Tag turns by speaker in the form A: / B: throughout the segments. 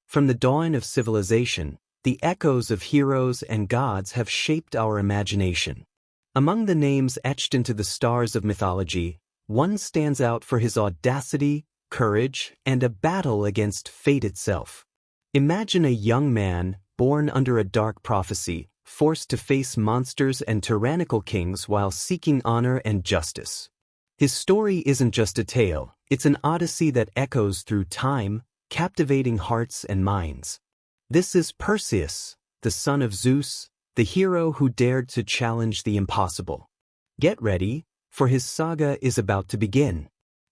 A: From the dawn of civilization, the echoes of heroes and gods have shaped our imagination. Among the names etched into the stars of mythology, one stands out for his audacity, courage, and a battle against fate itself. Imagine a young man, born under a dark prophecy, forced to face monsters and tyrannical kings while seeking honor and justice. His story isn't just a tale, it's an odyssey that echoes through time, captivating hearts and minds. This is Perseus, the son of Zeus, the hero who dared to challenge the impossible. Get ready, for his saga is about to begin.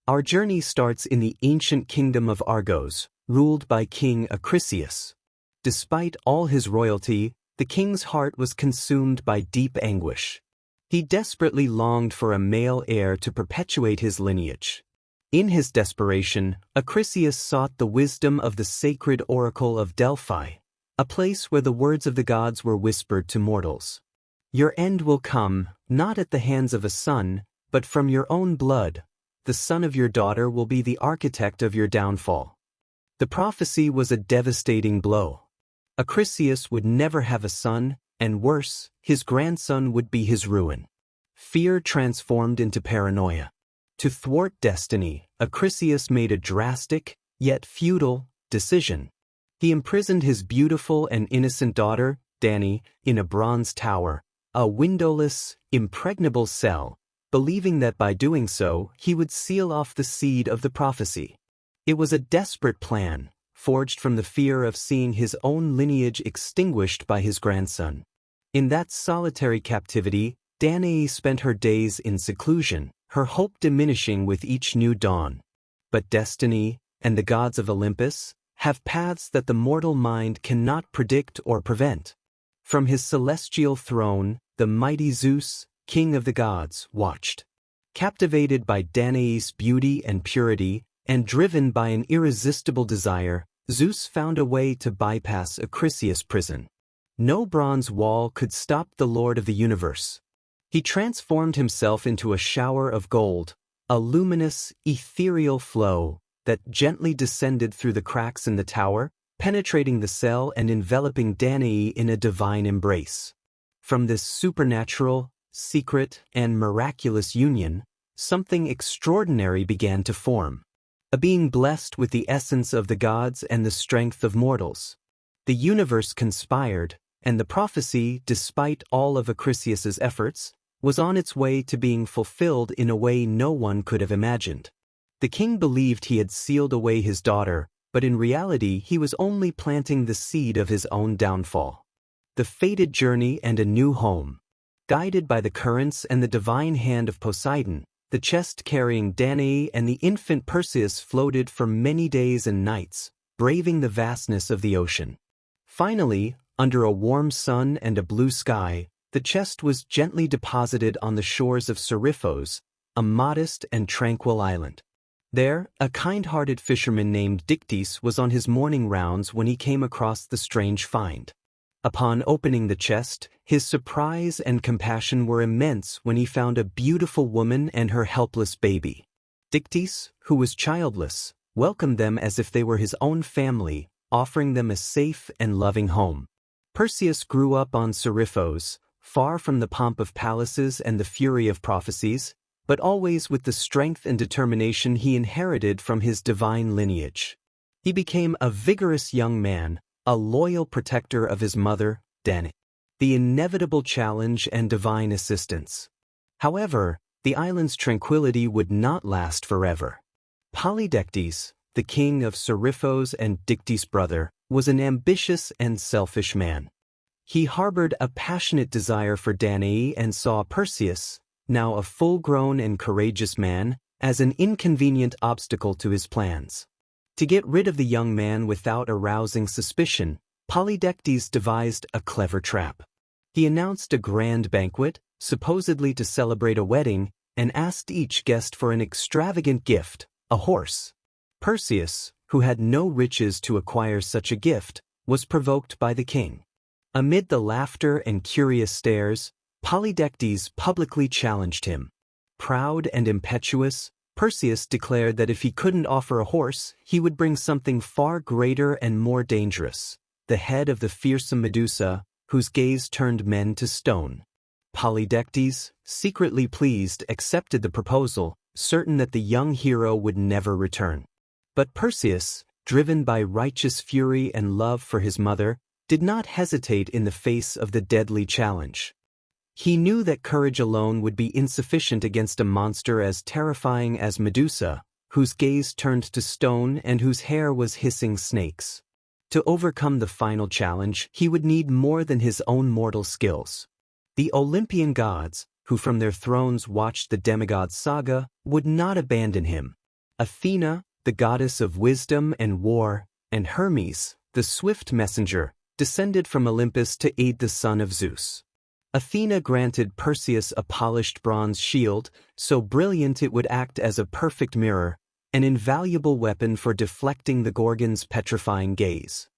A: Our journey starts in the ancient kingdom of Argos, ruled by King Acrisius. Despite all his royalty, the king's heart was consumed by deep anguish. He desperately longed for a male heir to perpetuate his lineage. In his desperation, Acrisius sought the wisdom of the sacred oracle of Delphi, a place where the words of the gods were whispered to mortals. Your end will come, not at the hands of a son, but from your own blood. The son of your daughter will be the architect of your downfall. The prophecy was a devastating blow. Acrisius would never have a son, and worse, his grandson would be his ruin. Fear transformed into paranoia. To thwart destiny, Acrisius made a drastic, yet futile, decision. He imprisoned his beautiful and innocent daughter, Danaë, in a bronze tower, a windowless, impregnable cell, believing that by doing so, he would seal off the seed of the prophecy. It was a desperate plan, forged from the fear of seeing his own lineage extinguished by his grandson. In that solitary captivity, Danaë spent her days in seclusion, her hope diminishing with each new dawn. But destiny, and the gods of Olympus, have paths that the mortal mind cannot predict or prevent. From his celestial throne, the mighty Zeus, king of the gods, watched. Captivated by Danaë's beauty and purity, and driven by an irresistible desire, Zeus found a way to bypass Acrisius' prison. No bronze wall could stop the Lord of the universe. He transformed himself into a shower of gold, a luminous, ethereal flow that gently descended through the cracks in the tower, penetrating the cell and enveloping Danaë in a divine embrace. From this supernatural, secret, and miraculous union, something extraordinary began to form. A being blessed with the essence of the gods and the strength of mortals. The universe conspired, and the prophecy, despite all of Acrisius's efforts, was on its way to being fulfilled in a way no one could have imagined. The king believed he had sealed away his daughter, but in reality he was only planting the seed of his own downfall. The fated journey and a new home. Guided by the currents and the divine hand of Poseidon, the chest carrying Danaë and the infant Perseus floated for many days and nights, braving the vastness of the ocean. Finally, under a warm sun and a blue sky, the chest was gently deposited on the shores of Seriphos, a modest and tranquil island. There, a kind-hearted fisherman named Polydectes was on his morning rounds when he came across the strange find. Upon opening the chest, his surprise and compassion were immense when he found a beautiful woman and her helpless baby. Polydectes, who was childless, welcomed them as if they were his own family, offering them a safe and loving home. Perseus grew up on Seriphos, far from the pomp of palaces and the fury of prophecies, but always with the strength and determination he inherited from his divine lineage. He became a vigorous young man, a loyal protector of his mother, Danaë. The inevitable challenge and divine assistance. However, the island's tranquility would not last forever. Polydectes, the king of Seriphos and Polydectes' brother, was an ambitious and selfish man. He harbored a passionate desire for Danaë and saw Perseus, now a full-grown and courageous man, as an inconvenient obstacle to his plans. To get rid of the young man without arousing suspicion, Polydectes devised a clever trap. He announced a grand banquet, supposedly to celebrate a wedding, and asked each guest for an extravagant gift, a horse. Perseus, who had no riches to acquire such a gift, was provoked by the king. Amid the laughter and curious stares, Polydectes publicly challenged him. Proud and impetuous, Perseus declared that if he couldn't offer a horse, he would bring something far greater and more dangerous, the head of the fearsome Medusa, whose gaze turned men to stone. Polydectes, secretly pleased, accepted the proposal, certain that the young hero would never return. But Perseus, driven by righteous fury and love for his mother, did not hesitate in the face of the deadly challenge. He knew that courage alone would be insufficient against a monster as terrifying as Medusa, whose gaze turned to stone and whose hair was hissing snakes. To overcome the final challenge, he would need more than his own mortal skills. The Olympian gods, who from their thrones watched the demigod saga, would not abandon him. Athena, the goddess of wisdom and war, and Hermes, the swift messenger, descended from Olympus to aid the son of Zeus. Athena granted Perseus a polished bronze shield, so brilliant it would act as a perfect mirror, an invaluable weapon for deflecting the Gorgon's petrifying gaze.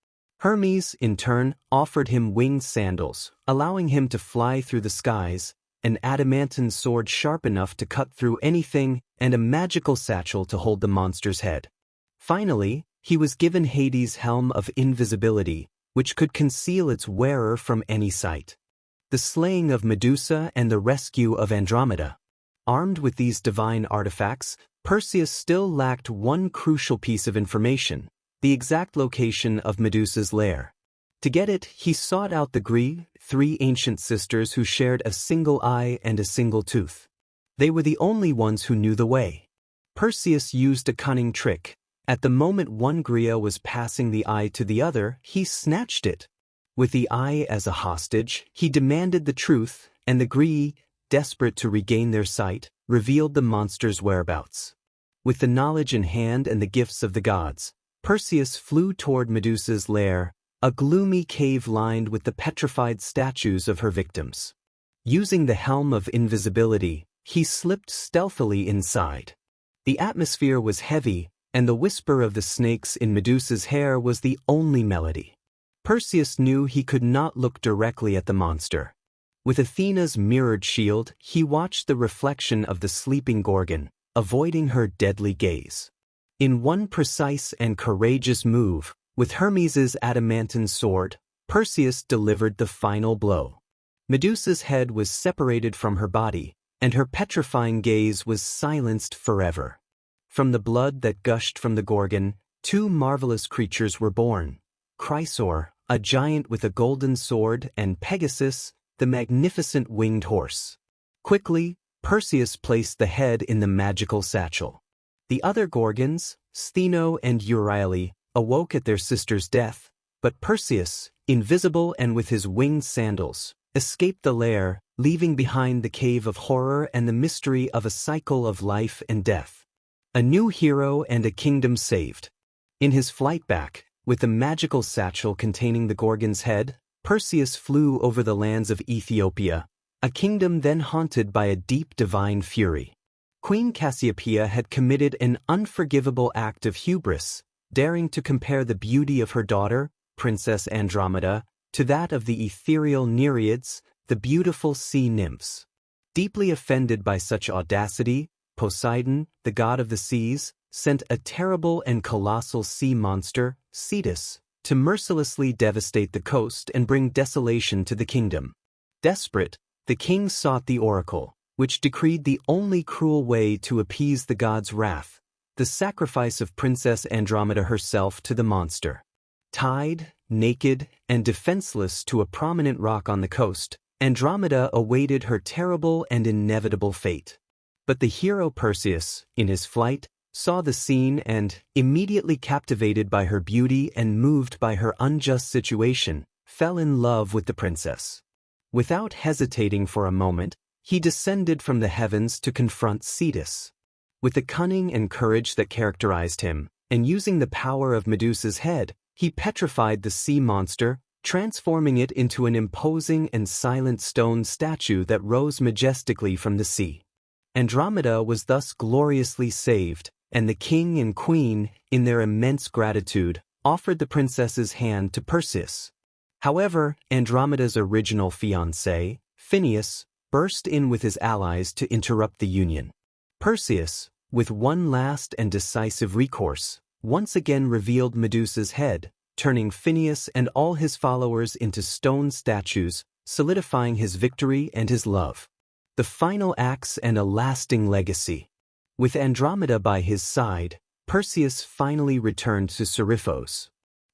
A: Hermes, in turn, offered him winged sandals, allowing him to fly through the skies, an adamantine sword sharp enough to cut through anything, and a magical satchel to hold the monster's head. Finally, he was given Hades' helm of invisibility, which could conceal its wearer from any sight. The slaying of Medusa and the rescue of Andromeda. Armed with these divine artifacts, Perseus still lacked one crucial piece of information: the exact location of Medusa's lair. To get it, he sought out the three ancient sisters who shared a single eye and a single tooth. They were the only ones who knew the way. Perseus used a cunning trick. At the moment one Gria was passing the eye to the other, he snatched it. With the eye as a hostage, he demanded the truth, and the Grii, desperate to regain their sight, revealed the monster's whereabouts. With the knowledge in hand and the gifts of the gods, Perseus flew toward Medusa's lair, a gloomy cave lined with the petrified statues of her victims. Using the helm of invisibility, he slipped stealthily inside. The atmosphere was heavy, and the whisper of the snakes in Medusa's hair was the only melody. Perseus knew he could not look directly at the monster. With Athena's mirrored shield, he watched the reflection of the sleeping Gorgon, avoiding her deadly gaze. In one precise and courageous move, with Hermes's adamantine sword, Perseus delivered the final blow. Medusa's head was separated from her body, and her petrifying gaze was silenced forever. From the blood that gushed from the Gorgon, two marvelous creatures were born: Chrysaor, a giant with a golden sword, and Pegasus, the magnificent winged horse. Quickly, Perseus placed the head in the magical satchel. The other Gorgons, Stheno and Euryale, awoke at their sister's death, but Perseus, invisible and with his winged sandals, escaped the lair, leaving behind the cave of horror and the mystery of a cycle of life and death. A new hero and a kingdom saved. In his flight back, with the magical satchel containing the Gorgon's head, Perseus flew over the lands of Ethiopia, a kingdom then haunted by a deep divine fury. Queen Cassiopeia had committed an unforgivable act of hubris, daring to compare the beauty of her daughter, Princess Andromeda, to that of the ethereal Nereids, the beautiful sea nymphs. Deeply offended by such audacity, Poseidon, the god of the seas, sent a terrible and colossal sea monster, Cetus, to mercilessly devastate the coast and bring desolation to the kingdom. Desperate, the king sought the oracle, which decreed the only cruel way to appease the god's wrath: the sacrifice of Princess Andromeda herself to the monster. Tied, naked, and defenseless to a prominent rock on the coast, Andromeda awaited her terrible and inevitable fate. But the hero Perseus, in his flight, saw the scene and, immediately captivated by her beauty and moved by her unjust situation, fell in love with the princess. Without hesitating for a moment, he descended from the heavens to confront Cetus. With the cunning and courage that characterized him, and using the power of Medusa's head, he petrified the sea monster, transforming it into an imposing and silent stone statue that rose majestically from the sea. Andromeda was thus gloriously saved, and the king and queen, in their immense gratitude, offered the princess's hand to Perseus. However, Andromeda's original fiancé, Phineus, burst in with his allies to interrupt the union. Perseus, with one last and decisive recourse, once again revealed Medusa's head, turning Phineus and all his followers into stone statues, solidifying his victory and his love. The final acts and a lasting legacy. With Andromeda by his side, Perseus finally returned to Seriphos.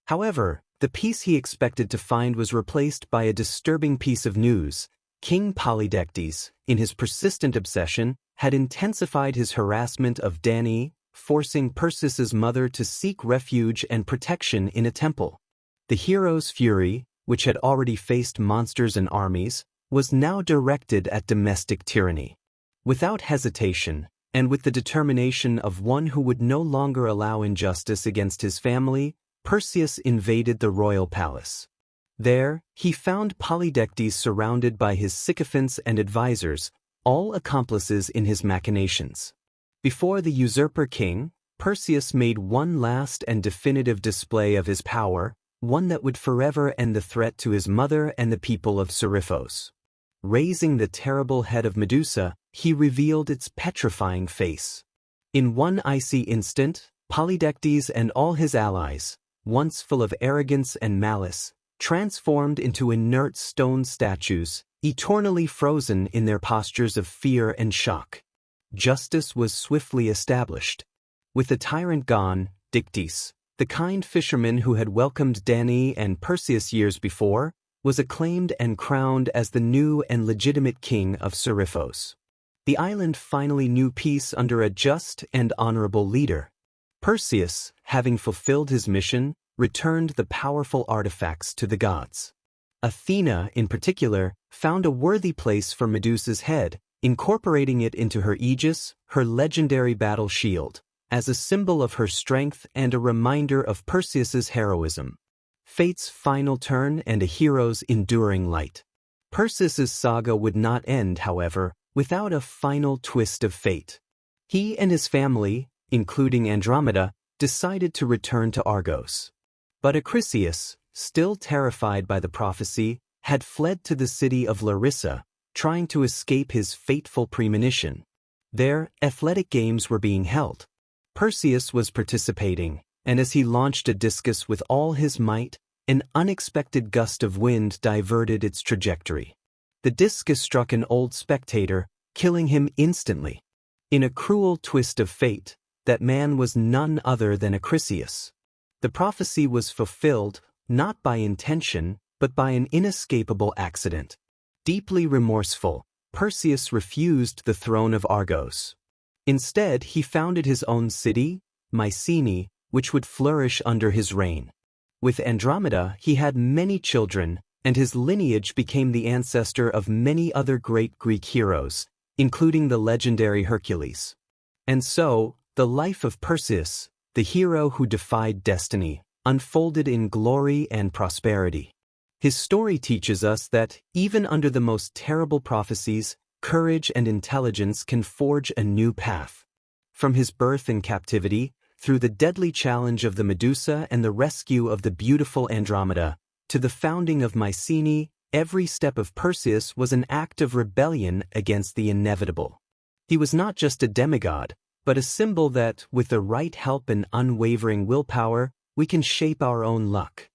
A: However, the peace he expected to find was replaced by a disturbing piece of news. King Polydectes, in his persistent obsession, had intensified his harassment of Danaë, forcing Perseus's mother to seek refuge and protection in a temple. The hero's fury, which had already faced monsters and armies, was now directed at domestic tyranny. Without hesitation, and with the determination of one who would no longer allow injustice against his family, Perseus invaded the royal palace. There, he found Polydectes surrounded by his sycophants and advisors, all accomplices in his machinations. Before the usurper king, Perseus made one last and definitive display of his power, one that would forever end the threat to his mother and the people of Seriphos. Raising the terrible head of Medusa, he revealed its petrifying face. In one icy instant, Polydectes and all his allies, once full of arrogance and malice, transformed into inert stone statues, eternally frozen in their postures of fear and shock. Justice was swiftly established. With the tyrant gone, Dictys, the kind fisherman who had welcomed Danaë and Perseus years before, was acclaimed and crowned as the new and legitimate king of Seriphos. The island finally knew peace under a just and honorable leader. Perseus, having fulfilled his mission, returned the powerful artifacts to the gods. Athena, in particular, found a worthy place for Medusa's head, incorporating it into her aegis, her legendary battle shield, as a symbol of her strength and a reminder of Perseus's heroism. Fate's final turn and a hero's enduring light. Perseus's saga would not end, however, without a final twist of fate. He and his family, including Andromeda, decided to return to Argos. But Acrisius, still terrified by the prophecy, had fled to the city of Larissa, trying to escape his fateful premonition. There, athletic games were being held. Perseus was participating, and as he launched a discus with all his might, an unexpected gust of wind diverted its trajectory. The discus struck an old spectator, killing him instantly. In a cruel twist of fate, that man was none other than Acrisius. The prophecy was fulfilled, not by intention, but by an inescapable accident. Deeply remorseful, Perseus refused the throne of Argos. Instead, he founded his own city, Mycenae, which would flourish under his reign. With Andromeda, he had many children, and his lineage became the ancestor of many other great Greek heroes, including the legendary Hercules. And so, the life of Perseus, the hero who defied destiny, unfolded in glory and prosperity. His story teaches us that, even under the most terrible prophecies, courage and intelligence can forge a new path. From his birth in captivity, through the deadly challenge of the Medusa and the rescue of the beautiful Andromeda, to the founding of Mycenae, every step of Perseus was an act of rebellion against the inevitable. He was not just a demigod, but a symbol that, with the right help and unwavering willpower, we can shape our own luck.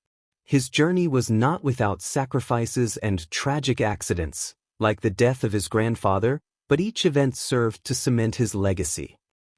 A: His journey was not without sacrifices and tragic accidents, like the death of his grandfather, but each event served to cement his legacy.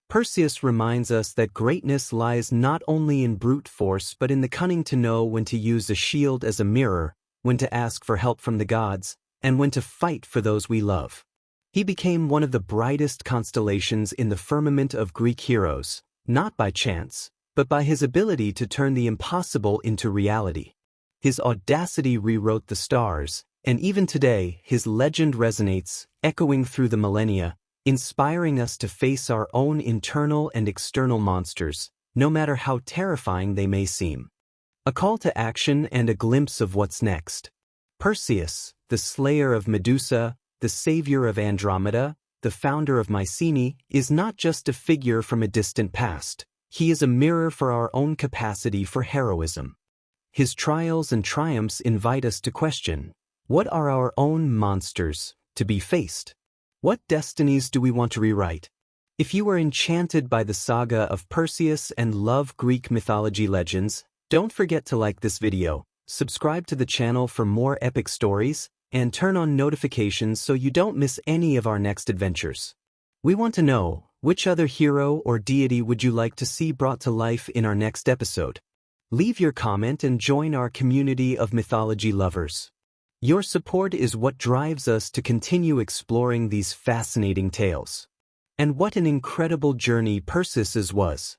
A: Perseus reminds us that greatness lies not only in brute force but in the cunning to know when to use a shield as a mirror, when to ask for help from the gods, and when to fight for those we love. He became one of the brightest constellations in the firmament of Greek heroes, not by chance, but by his ability to turn the impossible into reality. His audacity rewrote the stars, and even today his legend resonates, echoing through the millennia, inspiring us to face our own internal and external monsters, no matter how terrifying they may seem. A call to action and a glimpse of what's next. Perseus, the slayer of Medusa, the savior of Andromeda, the founder of Mycenae, is not just a figure from a distant past. He is a mirror for our own capacity for heroism. His trials and triumphs invite us to question, what are our own monsters to be faced? What destinies do we want to rewrite? If you are enchanted by the saga of Perseus and love Greek mythology legends, don't forget to like this video, subscribe to the channel for more epic stories, and turn on notifications so you don't miss any of our next adventures. We want to know, which other hero or deity would you like to see brought to life in our next episode? Leave your comment and join our community of mythology lovers. Your support is what drives us to continue exploring these fascinating tales. And what an incredible journey Perseus's was.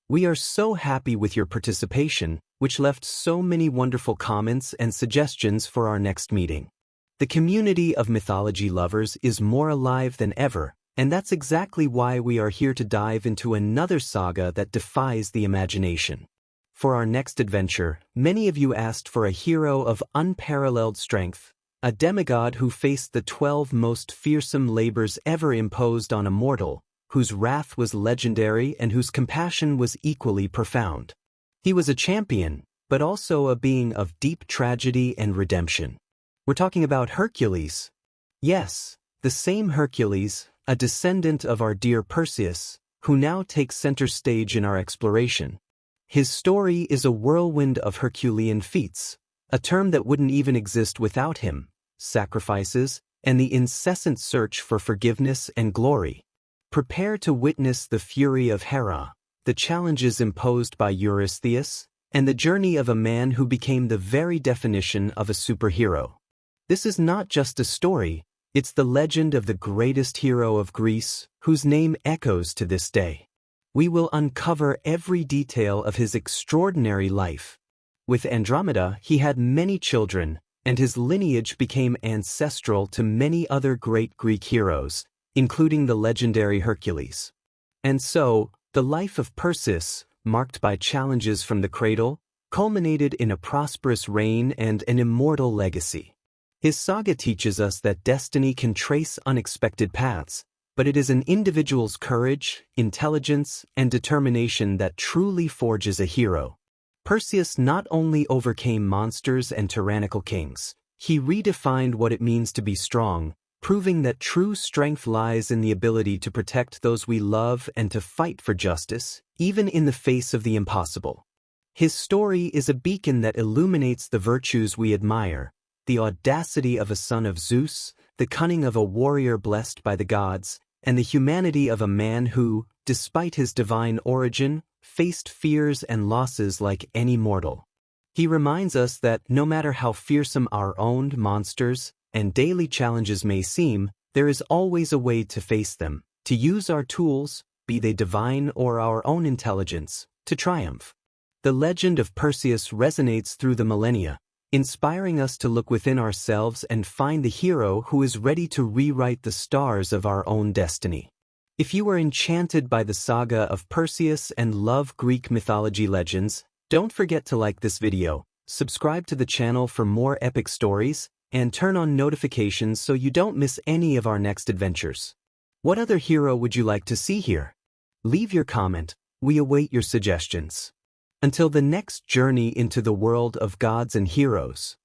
A: We are so happy with your participation, which left so many wonderful comments and suggestions for our next meeting. The community of mythology lovers is more alive than ever, and that's exactly why we are here to dive into another saga that defies the imagination. For our next adventure, many of you asked for a hero of unparalleled strength, a demigod who faced the 12 most fearsome labors ever imposed on a mortal, whose wrath was legendary and whose compassion was equally profound. He was a champion, but also a being of deep tragedy and redemption. We're talking about Hercules. Yes, the same Hercules, a descendant of our dear Perseus, who now takes center stage in our exploration. His story is a whirlwind of Herculean feats, a term that wouldn't even exist without him, sacrifices, and the incessant search for forgiveness and glory. Prepare to witness the fury of Hera, the challenges imposed by Eurystheus, and the journey of a man who became the very definition of a superhero. This is not just a story, it's the legend of the greatest hero of Greece, whose name echoes to this day. We will uncover every detail of his extraordinary life. With Andromeda, he had many children, and his lineage became ancestral to many other great Greek heroes, including the legendary Hercules. And so, the life of Perseus, marked by challenges from the cradle, culminated in a prosperous reign and an immortal legacy. His saga teaches us that destiny can trace unexpected paths, but it is an individual's courage, intelligence, and determination that truly forges a hero. Perseus not only overcame monsters and tyrannical kings, he redefined what it means to be strong, proving that true strength lies in the ability to protect those we love and to fight for justice, even in the face of the impossible. His story is a beacon that illuminates the virtues we admire, the audacity of a son of Zeus, the cunning of a warrior blessed by the gods, and the humanity of a man who, despite his divine origin, faced fears and losses like any mortal. He reminds us that no matter how fearsome our own monsters and daily challenges may seem, there is always a way to face them, to use our tools, be they divine or our own intelligence, to triumph. The legend of Perseus resonates through the millennia, inspiring us to look within ourselves and find the hero who is ready to rewrite the stars of our own destiny. If you are enchanted by the saga of Perseus and love Greek mythology legends, don't forget to like this video, subscribe to the channel for more epic stories, and turn on notifications so you don't miss any of our next adventures. What other hero would you like to see here? Leave your comment, we await your suggestions. Until the next journey into the world of gods and heroes.